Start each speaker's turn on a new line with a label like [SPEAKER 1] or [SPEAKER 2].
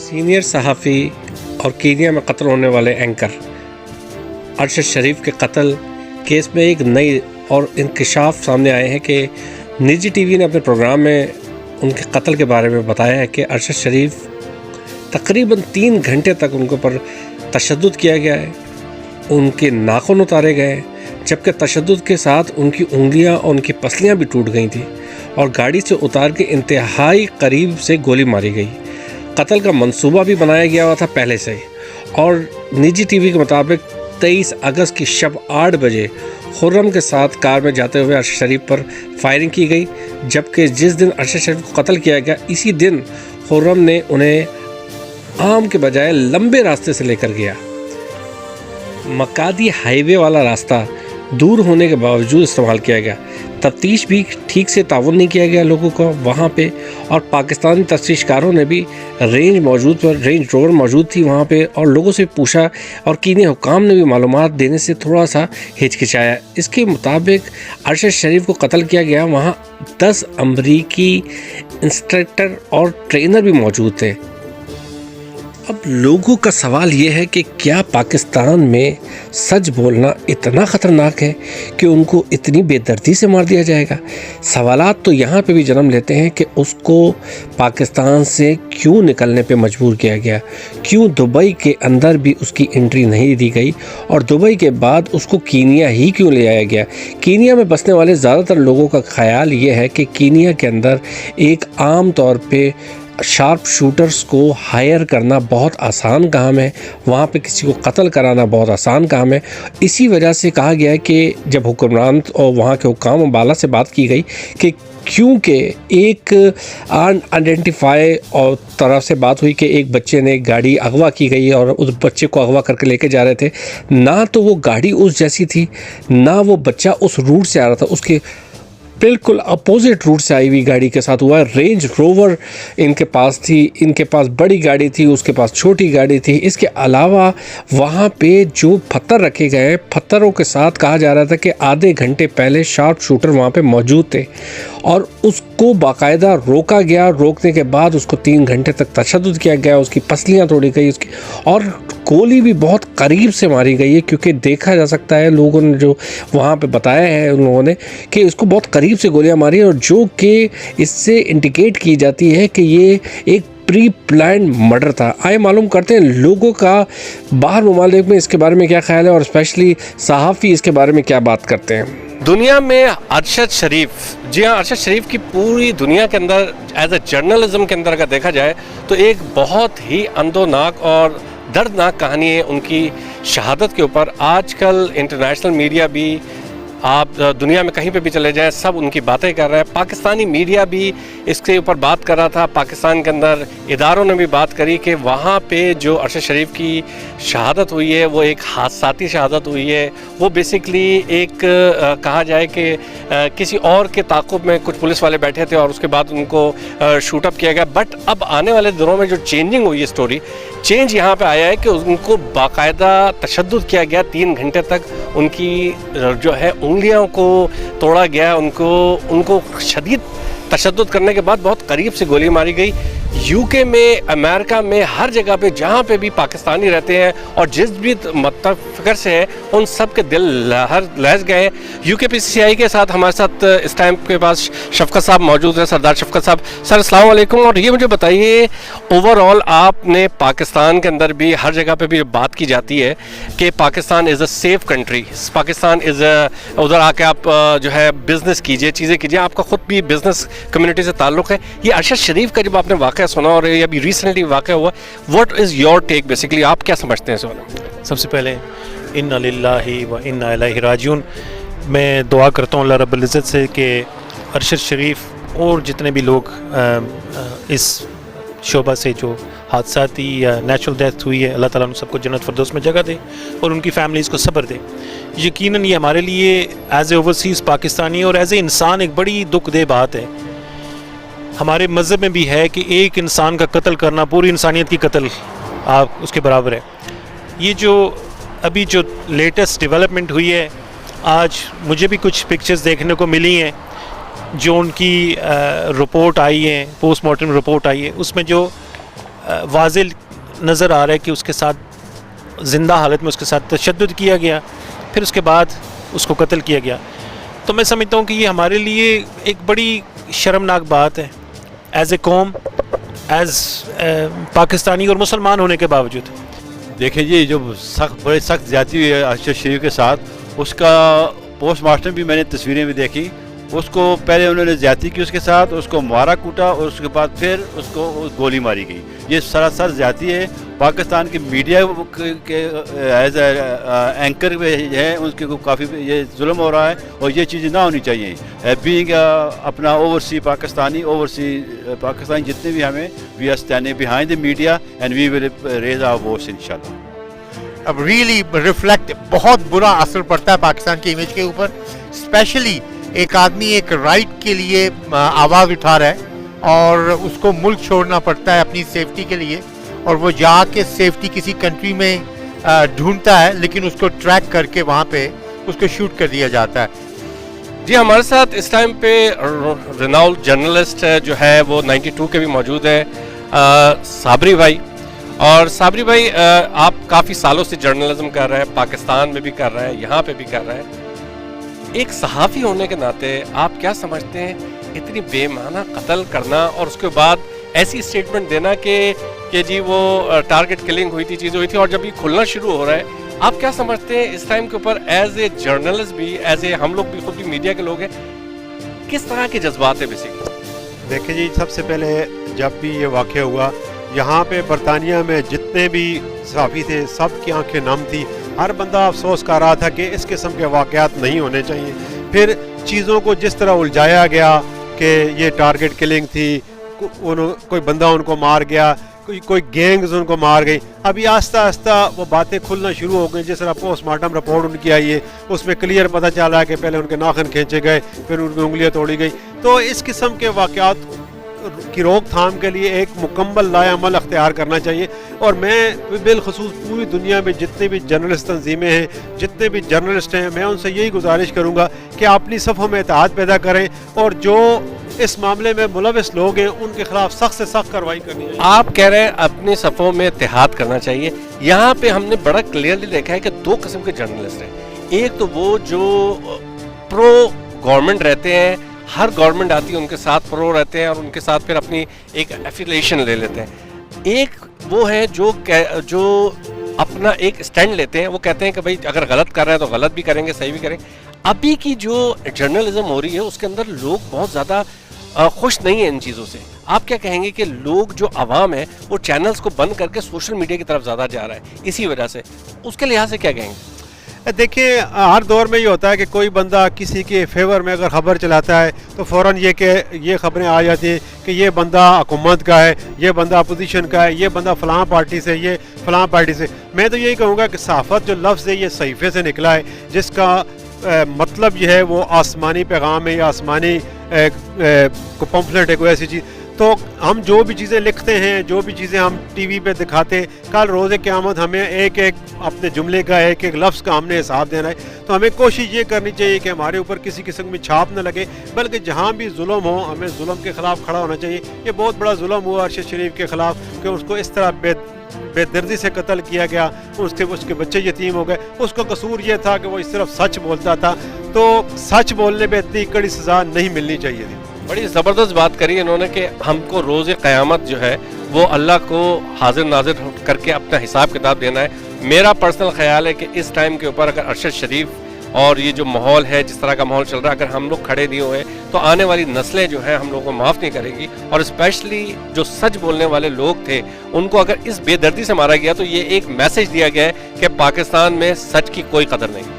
[SPEAKER 1] Senior صحافی اور Kenya میں قتل ہونے والے اینکر ارشد شریف کے قتل کیس میں ایک نئی اور انکشاف سامنے آئے ہیں کہ نجی ٹی وی نے اپنے پروگرام میں ان کے قتل کے بارے میں بتایا ہے کہ ارشد شریف تقریباً 3 گھنٹے تک ان کے اوپر تشدد کیا گیا ہے، ان کے ناخن اتارے گئے، جبکہ تشدد کے ساتھ ان کی انگلیاں اور ان کی پسلیاں بھی ٹوٹ گئی تھیں اور گاڑی سے اتار کے انتہائی قریب سے گولی ماری گئی۔ قتل کا منصوبہ بھی بنایا گیا ہوا تھا پہلے سے، اور نجی ٹی وی کے مطابق 23 اگست کی شب 8 بجے خرم کے ساتھ کار میں جاتے ہوئے ارشد شریف پر فائرنگ کی گئی، جبکہ جس دن ارشد شریف کو قتل کیا گیا اسی دن خرم نے انہیں عام کے بجائے لمبے راستے سے لے کر گیا۔ مکادی ہائی وے والا راستہ دور ہونے کے باوجود استعمال کیا گیا، تفتیش بھی ٹھیک سے تعاون نہیں کیا گیا لوگوں کو وہاں پہ، اور پاکستانی تفتیش کاروں نے بھی رینج روور موجود تھی وہاں پہ، اور لوگوں سے پوچھا، اور کینیا حکام نے بھی معلومات دینے سے تھوڑا سا ہچکچایا۔ اس کے مطابق ارشد شریف کو قتل کیا گیا، وہاں 10 امریکی انسٹرکٹر اور ٹرینر بھی موجود تھے۔ اب لوگوں کا سوال یہ ہے کہ کیا پاکستان میں سچ بولنا اتنا خطرناک ہے کہ ان کو اتنی بے دردی سے مار دیا جائے گا؟ سوالات تو یہاں پہ بھی جنم لیتے ہیں کہ اس کو پاکستان سے کیوں نکلنے پہ مجبور کیا گیا، کیوں دبئی کے اندر بھی اس کی انٹری نہیں دی گئی، اور دبئی کے بعد اس کو کینیا ہی کیوں لے آیا گیا؟ کینیا میں بسنے والے زیادہ تر لوگوں کا خیال یہ ہے کہ کینیا کے اندر ایک عام طور پہ شارپ شوٹرز کو ہائر کرنا بہت آسان کام ہے، وہاں پہ کسی کو قتل کرانا بہت آسان کام ہے۔ اسی وجہ سے کہا گیا ہے کہ جب حکمران اور وہاں کے حکام بالا سے بات کی گئی کہ کیونکہ ایک آئیڈینٹیفائی اور طرف سے بات ہوئی کہ ایک بچے نے گاڑی اغوا کی گئی اور اس بچے کو اغوا کر کے لے کے جا رہے تھے، نہ تو وہ گاڑی اس جیسی تھی، نہ وہ بچہ اس روٹ سے آ رہا تھا، اس کے بالکل اپوزٹ روٹ سے آئی ہوئی گاڑی کے ساتھ ہوا ہے۔ رینج روور ان کے پاس تھی، ان کے پاس بڑی گاڑی تھی، اس کے پاس چھوٹی گاڑی تھی۔ اس کے علاوہ وہاں پہ جو پتھر رکھے گئے، پتھروں کے ساتھ کہا جا رہا تھا کہ آدھے گھنٹے پہلے شارپ شوٹر وہاں پہ موجود تھے، اور اس کو باقاعدہ روکا گیا۔ روکنے کے بعد اس کو 3 گھنٹے تک تشدد کیا گیا، اس کی پسلیاں توڑی گئی، اس کی اور گولی بھی بہت قریب سے ماری گئی ہے، کیونکہ دیکھا جا سکتا ہے لوگوں نے جو وہاں پہ بتایا ہے ان لوگوں نے کہ اس کو بہت قریب سے گولیاں ماری، اور جو کہ اس سے انڈیکیٹ کی جاتی ہے کہ یہ ایک پری پلانڈ مرڈر تھا۔ آئے معلوم کرتے ہیں لوگوں کا باہر ممالک میں اس کے بارے میں کیا خیال ہے، اور اسپیشلی صحافی اس کے بارے میں کیا بات کرتے ہیں۔
[SPEAKER 2] دنیا میں ارشد شریف، جی ہاں، ارشد شریف کی پوری دنیا کے اندر ایز اے جرنلزم کے اندر اگر دیکھا جائے تو ایک بہت ہی اندوناک اور دردناک کہانی ہے ان کی شہادت کے اوپر۔ آج کل انٹرنیشنل میڈیا بھی، آپ دنیا میں کہیں پہ بھی چلے جائیں، سب ان کی باتیں کر رہے ہیں۔ پاکستانی میڈیا بھی اس کے اوپر بات کر رہا تھا، پاکستان کے اندر اداروں نے بھی بات کری کہ وہاں پہ جو ارشد شریف کی شہادت ہوئی ہے وہ ایک حادثاتی شہادت ہوئی ہے۔ وہ بیسکلی ایک کہا جائے کہ کسی اور کے تعاقب میں کچھ پولیس والے بیٹھے تھے اور اس کے بعد ان کو شوٹ اپ کیا گیا۔ بٹ اب آنے والے دنوں میں جو چینجنگ ہوئی ہے اسٹوری، چینج یہاں پہ آیا ہے کہ ان کو باقاعدہ تشدد کیا گیا، 3 گھنٹے تک ان کی جو ہے انگلیوں کو توڑا گیا، ان کو شدید تشدد کرنے کے بعد بہت قریب سے گولی ماری گئی۔ یو کے میں، امریکہ میں، ہر جگہ پہ جہاں پہ بھی پاکستانی رہتے ہیں اور جس بھی متفکر سے ہیں ان سب کے دل لہج گئے ہیں۔ یو کے پی سی آئی کے ساتھ ہمارے ساتھ اس ٹائم کے پاس شفقت صاحب موجود ہیں، سردار شفقت صاحب۔ سر السلام علیکم، اور یہ مجھے بتائیے اوور آل آپ نے پاکستان کے اندر بھی ہر جگہ پہ بھی بات کی جاتی ہے کہ پاکستان از اے سیف کنٹری، پاکستان از اے، ادھر آ کے آپ جو ہے بزنس کیجئے، چیزیں کیجئے، آپ کا خود بھی بزنس کمیونٹی سے تعلق ہے۔ یہ ارشد شریف کا جب آپ نے واقعہ سنا اور یہ ابھی ریسنٹلی واقعہ ہوا، what is your take basically, آپ کیا سمجھتے ہیں اس بارے میں؟
[SPEAKER 3] سب سے پہلے انا للہ و انا الیہ راجعون، میں دعا کرتا ہوں اللہ رب العزت سے کہ ارشد شریف اور جتنے بھی لوگ اس شعبہ سے جو حادثاتی یا نیچرل ڈیتھ ہوئی ہے، اللہ تعالیٰ نے سب کو جنت فردوس میں جگہ دے اور ان کی فیملیز کو صبر دے۔ یقیناً یہ ہمارے لیے ایز اے اوورسیز پاکستانی اور ایز اے انسان ایک بڑی دکھ دہ بات ہے۔ ہمارے مذہب میں بھی ہے کہ ایک انسان کا قتل کرنا پوری انسانیت کی قتل آپ اس کے برابر ہے۔ یہ جو ابھی جو لیٹسٹ ڈیولپمنٹ ہوئی ہے، آج مجھے بھی کچھ پکچرز دیکھنے کو ملی ہیں جو ان کی رپورٹ آئی ہے، پوسٹ مارٹم رپورٹ آئی ہے، اس میں جو واضح نظر آ رہا ہے کہ اس کے ساتھ زندہ حالت میں اس کے ساتھ تشدد کیا گیا، پھر اس کے بعد اس کو قتل کیا گیا. تو میں سمجھتا ہوں کہ یہ ہمارے لیے ایک بڑی شرمناک بات ہے ایز اے قوم، ایز پاکستانی اور مسلمان ہونے کے باوجود.
[SPEAKER 4] دیکھیں جی، جو بڑے سخت زیادتی ہوئی ہے ارشد شریف کے ساتھ، اس کا پوسٹ مارٹم بھی میں نے تصویریں بھی دیکھی. اس کو پہلے انہوں نے زیادتی کی اس کے ساتھ، اس کو مارا کوٹا اور اس کے بعد پھر اس کو گولی ماری گئی. یہ سراسر زیادتی ہے. پاکستان کی میڈیا کے ایز اے اینکر ہے ان کے کافی یہ ظلم ہو رہا ہے اور یہ چیزیں نہ ہونی چاہیے. بینگ اپنا اوورسی پاکستانی جتنے بھی ہمیں we are standing behind the media and we will raise our voice انشاءاللہ.
[SPEAKER 5] اب ریئلی ریفلیکٹ بہت برا اثر پڑتا ہے پاکستان کی امیج کے اوپر. اسپیشلی ایک آدمی ایک رائٹ کے لیے آواز اٹھا رہا ہے اور اس کو ملک چھوڑنا پڑتا ہے اپنی سیفٹی کے لیے، اور وہ جا کے سیفٹی کسی کنٹری میں ڈھونڈتا ہے، لیکن اس کو ٹریک کر کے وہاں پہ اس کو شوٹ کر دیا جاتا ہے.
[SPEAKER 2] جی ہمارے ساتھ اس ٹائم پہ ریناؤلڈ جرنلسٹ جو ہے وہ 92 کے بھی موجود ہے، صابری بھائی. اور صابری بھائی، آپ کافی سالوں سے جرنلزم کر رہے ہیں، پاکستان میں بھی کر رہے ہیں، یہاں پہ بھی کر رہے ہیں. ایک صحافی ہونے کے ناطے آپ کیا سمجھتے ہیں اتنی بے معنی قتل کرنا اور اس کے بعد ایسی اسٹیٹمنٹ دینا کہ جی وہ ٹارگٹ کلنگ ہوئی تھی، چیزیں ہوئی تھی، اور جب یہ کھلنا شروع ہو رہا ہے آپ کیا سمجھتے ہیں اس ٹائم کے اوپر ایز اے جرنلسٹ بھی، ایز اے ہم لوگ بھی خود بھی میڈیا کے لوگ ہیں، کس طرح کے جذبات ہیں بیسیکلی؟
[SPEAKER 6] دیکھیں جی، سب سے پہلے جب بھی یہ واقعہ ہوا یہاں پہ برطانیہ میں جتنے بھی صحافی تھے سب کی آنکھیں نم تھی. ہر بندہ افسوس کر رہا تھا کہ اس قسم کے واقعات نہیں ہونے چاہیے. پھر چیزوں کو جس طرح الجھایا گیا کہ یہ ٹارگٹ کلنگ تھی، کوئی بندہ ان کو مار گیا، کوئی گینگز ان کو مار گئی. ابھی آہستہ آہستہ وہ باتیں کھلنا شروع ہو گئی. جس طرح پوسٹ مارٹم رپورٹ ان کی آئی ہے اس میں کلیئر پتہ چلا ہے کہ پہلے ان کے ناخن کھینچے گئے، پھر ان کی انگلیاں توڑی گئی. تو اس قسم کے واقعات کی روک تھام کے لیے ایک مکمل لائے عمل اختیار کرنا چاہیے. اور میں بالخصوص پوری دنیا میں جتنے بھی جرنلسٹ تنظیمیں ہیں، جتنے بھی جرنلسٹ ہیں، میں ان سے یہی گزارش کروں گا کہ اپنی صفوں میں اتحاد پیدا کریں اور جو اس معاملے میں ملوث لوگ ہیں ان کے خلاف سخت سے سخت کارروائی کرنی ہے.
[SPEAKER 2] آپ کہہ رہے ہیں اپنی صفوں میں اتحاد کرنا چاہیے. یہاں پہ ہم نے بڑا کلیئرلی دیکھا ہے کہ دو قسم کے جرنلسٹ ہیں. ایک تو وہ جو پرو گورنمنٹ رہتے ہیں، ہر گورنمنٹ آتی ہے ان کے ساتھ پرو رہتے ہیں اور ان کے ساتھ پھر اپنی ایک ایفیلیشن لے لیتے ہیں. ایک وہ ہے جو اپنا ایک سٹینڈ لیتے ہیں، وہ کہتے ہیں کہ بھائی اگر غلط کر رہے ہیں تو غلط بھی کریں گے، صحیح بھی کریں گے. ابھی کی جو جرنلزم ہو رہی ہے اس کے اندر لوگ بہت زیادہ خوش نہیں ہیں ان چیزوں سے. آپ کیا کہیں گے کہ لوگ جو عوام ہے وہ چینلز کو بند کر کے سوشل میڈیا کی طرف زیادہ جا رہا ہے اسی وجہ سے، اس کے لحاظ سے کیا کہیں گے؟
[SPEAKER 6] دیکھیں، ہر دور میں یہ ہوتا ہے کہ کوئی بندہ کسی کے فیور میں اگر خبر چلاتا ہے تو فوراً یہ خبریں آ جاتی ہیں کہ یہ بندہ حکومت کا ہے، یہ بندہ اپوزیشن کا ہے، یہ بندہ فلاں پارٹی سے، یہ فلاں پارٹی سے. میں تو یہی کہوں گا کہ صحافت جو لفظ ہے یہ صحیفے سے نکلا ہے، جس کا مطلب یہ ہے وہ آسمانی پیغام ہے یا آسمانی پمفلٹ ہے، کوئی ایسی چیز. تو ہم جو بھی چیزیں لکھتے ہیں، جو بھی چیزیں ہم ٹی وی پہ دکھاتے ہیں، کل روز قیامت ہمیں ایک ایک اپنے جملے کا، ایک ایک لفظ کا ہم نے حساب دینا ہے. تو ہمیں کوشش یہ کرنی چاہیے کہ ہمارے اوپر کسی قسم کی چھاپ نہ لگے، بلکہ جہاں بھی ظلم ہو ہمیں ظلم کے خلاف کھڑا ہونا چاہیے. یہ بہت بڑا ظلم ہوا ارشد شریف کے خلاف کہ اس کو اس طرح بے دردی سے قتل کیا گیا، اس کے بچے یتیم ہو گئے. اس کا قصور یہ تھا کہ وہ صرف سچ بولتا تھا. تو سچ بولنے پہ اتنی کڑی سزا نہیں ملنی چاہیے تھی.
[SPEAKER 2] بڑی زبردست بات کری انہوں نے کہ ہم کو روز قیامت جو ہے وہ اللہ کو حاضر ناظر کر کے اپنا حساب کتاب دینا ہے. میرا پرسنل خیال ہے کہ اس ٹائم کے اوپر اگر ارشد شریف اور یہ جو ماحول ہے، جس طرح کا ماحول چل رہا ہے، اگر ہم لوگ کھڑے نہیں ہوئے تو آنے والی نسلیں جو ہیں ہم لوگوں کو معاف نہیں کریں گی. اور اسپیشلی جو سچ بولنے والے لوگ تھے ان کو اگر اس بے دردی سے مارا گیا تو یہ ایک میسج دیا گیا ہے کہ پاکستان میں سچ کی کوئی قدر نہیں.